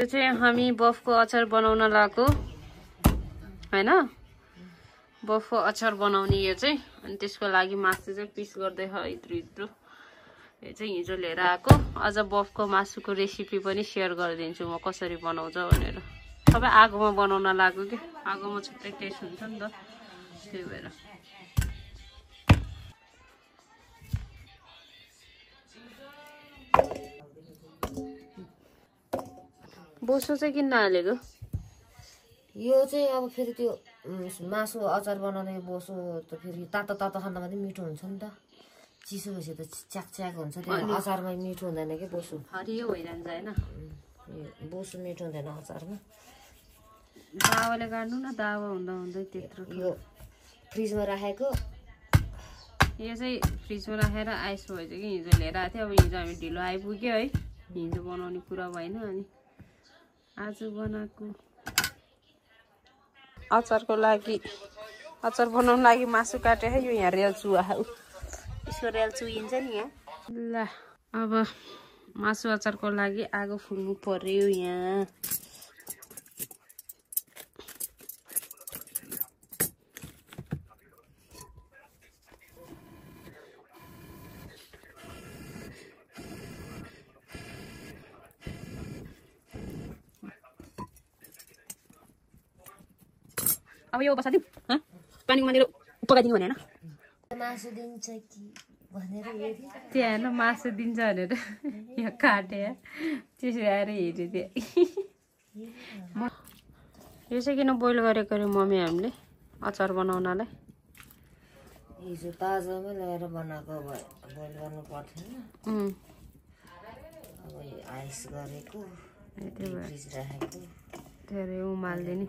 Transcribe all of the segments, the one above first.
यो चाहिँ हामी बफको अचार बनाउन लागेको हैन। बफको अचार बनाउने यो चाहिँ, अनि त्यसको लागि मासु चाहिँ पिस गर्दै छ इत्रु। यो चाहिँ हिजो लिएर आएको। अझ बफको मासुको रेसिपी पनि सेयर गरिदिन्छु म कसरी बनाउँछ भनेर। सबै आगोमा बनाउन लाग्यो कि आगोमा छुट्टै टेस्ट हुन्छ नि त, त्यही भएर। बोसो चाहिँ किन हालेको? यो चाहिँ अब फेरि त्यो मासु अचार बनाउने बोसो त फेरि तातो खाँदा मात्रै मिठो हुन्छ नि त। चिसो भएपछि त च्याक हुन्छ, त्यो अचारमा मिठो हुँदैन कि बोसो। हरियो भइरहन्छ हैन, बोसो मिठो हुँदैन अचारमा। दावाले काट्नु न, दावा हुँदै त्यत्रो। यो फ्रिजमा राखेको, यो चाहिँ फ्रिजमा राखेर आइस भएछ कि हिजो लिएर आएको थियो। अब हिजो हामी ढिलो आइपुग्यो है, हिजो बनाउने कुरा भएन, अनि आज बनाएको। अचार बनाउनु लागि मासु काटे है। यो यहाँ रेल चुहा हो, यसको रेल चुहिन्छ नि यहाँ। ल अब मासु अचारको लागि आगो फुल्नु पर्यो यहाँ। अब यो बसादिउँ, पानी उमालेर पकाइदिनु भने होइन, मासु दिन्छ कि भनेर त्यहाँ होइन मासु दिन्छ भनेर यहाँ काटे त्यसरी आएर हेऱ्यो त्यहाँ। यो चाहिँ किन बोइल गरेको अरे मम्मी हामीले अचार बनाउनलाई? हिजो ताजामै ल्याएर बनाएको भए बोइल गर्नु पर्थेन। अब आइस गरेको, फ्रिज राखेको, धेरै उमाल्दिने।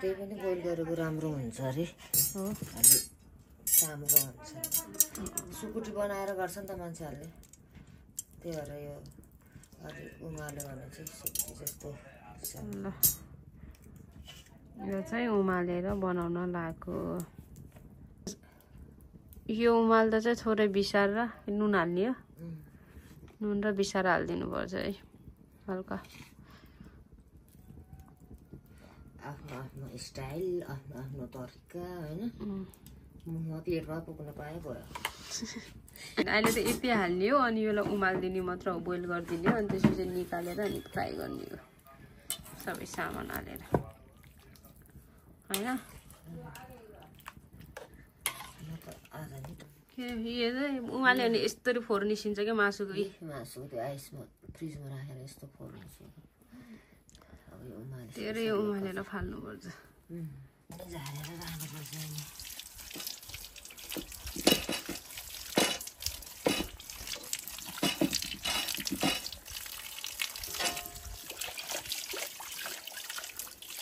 त्यही पनि बोइल गरेको राम्रो हुन्छ अरे हो, अलि चाम्रो हुन्छ। सुकुटी बनाएर गर्छ नि त मान्छेहरूले, त्यही भएर यो अलि उमाल्यो भने चाहिँ सुकुटी जस्तो। ल यो चाहिँ उमालेर बनाउन लागेको। यो उमाल्दा चाहिँ थोरै बिसार र नुन हाल्ने हो, नुन र बिसार हालिदिनु पर्छ है हल्का। आफ्नो आफ्नो स्टाइल, आफ्नो आफ्नो तरिका होइन। मुखमा पेटमा पुग्न पाए भयो। अहिले त यति हाल्ने हो, अनि यसलाई उमालिदिने मात्र हो, बोइल गरिदिने हो, अनि त्यसपछि निकालेर अनि फ्राई गर्ने हो सबै सामान हालेर होइन। यो चाहिँ उमाल्यो भने यस्तरी फोहोर निस्किन्छ क्या मासुको। मासु त्यो आइसमा फ्रिजमा राखेर यस्तो फोहोर निस्किन्छ। धेरै उमालेर फाल्नुपर्छ। झारेर राख्नुपर्छ।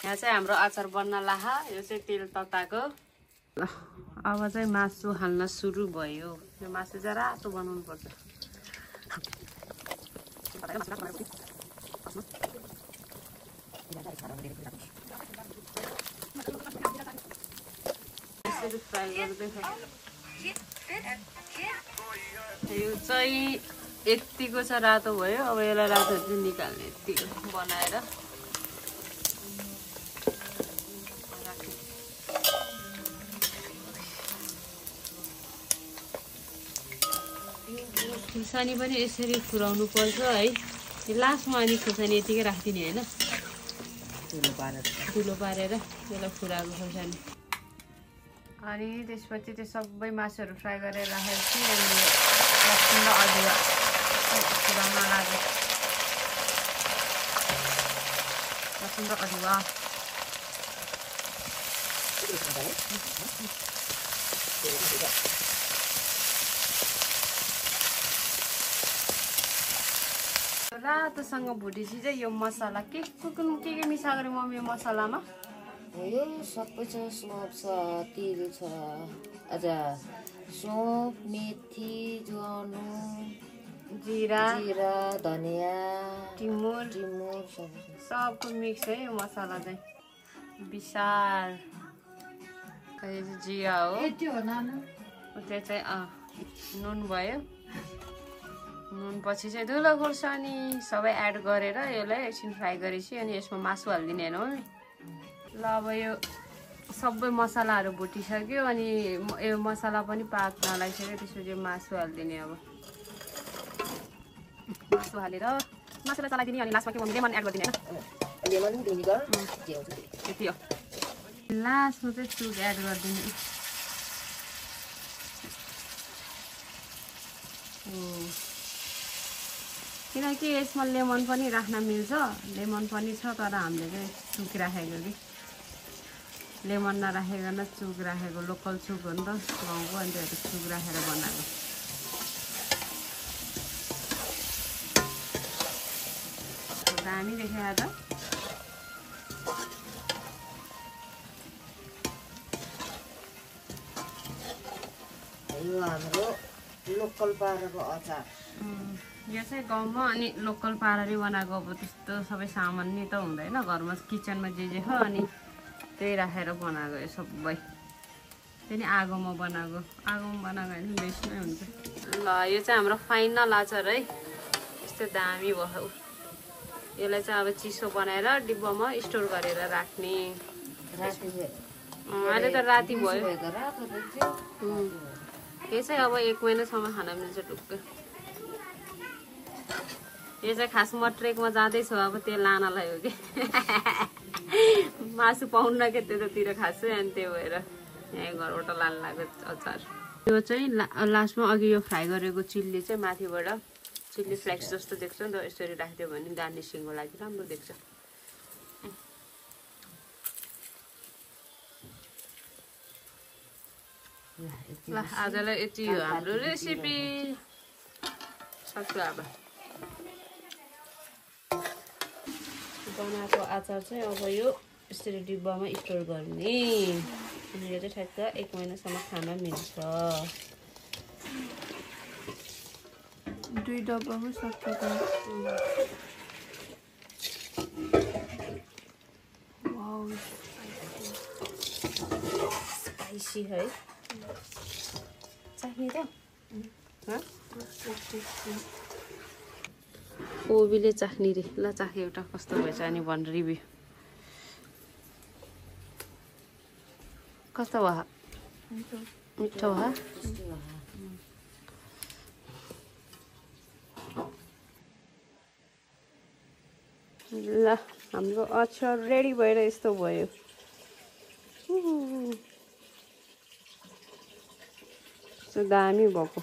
यहाँ चाहिँ हाम्रो अचार बन्न लाहा। यो चाहिँ तेल तताएको। ल अब चाहिँ मासु हाल्न सुरु भयो। यो मासु चाहिँ रातो बनाउनु पर्छ। फ्राई गर्दै यो चाहिँ यतिको छ, रातो भयो। अब यसलाई रातो चाहिँ निकाल्ने, यतिको बनाएर खुर्सानी पनि यसरी फुराउनु पर्छ है। लास्टमा अनि खुर्सानी यतिकै राखिदिने होइन, ठुलो पारेर त्यसलाई फुराएको खुर्सानी। अनि त्यसपछि त्यो सबै मासुहरू फ्राई गरेर राखेपछि लसुन र अदुवा फुराउन लाग्यो। लसुन र अदुवा रातोसँग भुटेपछि चाहिँ यो मसला के मिसाएको अरे मम्मी यो मसलामा? यो सबै छ, सौँफ छ, तिल छ, अझ सौँफ, मेथी, ज्वानो, जिरा, धनिया, टिमुर सबको मिक्स है यो मसला चाहिँ विशाल। जिरा हो त्यो चाहिँ नुन भयो, नुनपछि चाहिँ धुलो खोर्सानी सबै एड गरेर यसलाई एकछिन फ्राई गरेपछि अनि यसमा मासु हालिदिने होइन मम्मी ल अब यो सबै मसलाहरू भुटिसक्यो अनि यो मसला पनि पाक्न लागिसक्यो त्यसपछि मासु हालिदिने अब मासु हालेर मासुलाई चलाइदिने अनि लास्टमा के मम्मी लेमन एड गरिदिने होइन लेमन भिनेगर के हुन्छ त्यति हो लास्टमा चाहिँ सुप एड गरिदिने किनकि यसमा लेमन पनि राख्न मिल्छ लेमन पनि छ तर हामीले चाहिँ चुक राखेको कि लेमन नराखेको न चुक राखेको लोकल चुक हो नि त गाउँको अनि त्यो चुक राखेर बनाएको दामी देखेको त यो हाम्रो लोकल पाराको अचार यो चाहिँ गाउँमा अनि लोकल पाराले बनाएको अब त्यस्तो सबै सामान नि त हुँदैन घरमा किचनमा जे छ अनि त्यही राखेर बनाएको यो सबै त्यही आगोमा बनाएको भने बेस्ट नै हुन्छ ल यो चाहिँ हाम्रो फाइनल अचार है यस्तो दामी भयो यसलाई चाहिँ अब चिसो बनाएर डिब्बामा स्टोर गरेर राख्ने अहिले त राति भयो यो चाहिँ अब 1 महिनासम्म खान मिल्छ टुक्क यो चाहिँ खासमा ट्रेकमा जाँदैछु अब त्यो लानलाई हो कि मासु पाउन्न के त्यतातिर खासै अनि त्यो भएर यहाँ घरबाट लान लाग्यो अचार यो चाहिँ लास्टमा अघि यो फ्राई गरेको चिल्ली चाहिँ माथिबाट चिल्ली फ्लेक्स जस्तो देख्छ नि त यसरी राखिदियो भने गार्निसिङको लागि राम्रो देख्छ ल आजलाई यति हो हाम्रो रेसिपी सक्यो अब बनाएको अचार चाहिँ अब यो यसरी डिब्बामा स्टोर गर्ने अनि यो चाहिँ ठ्याक्क 1 महिनासम्म खान मिल्छ 2 डब्बामा सक्छ वाउ स्पाइसी है चाहिने त ओबीले चाख्ने रे ल चाखे एउटा कस्तो भएछ अनि भन रिभ्यू कस्तो भयो मिठो भयो ल हाम्रो अचार रेडी भएर यस्तो भयो दामी भएको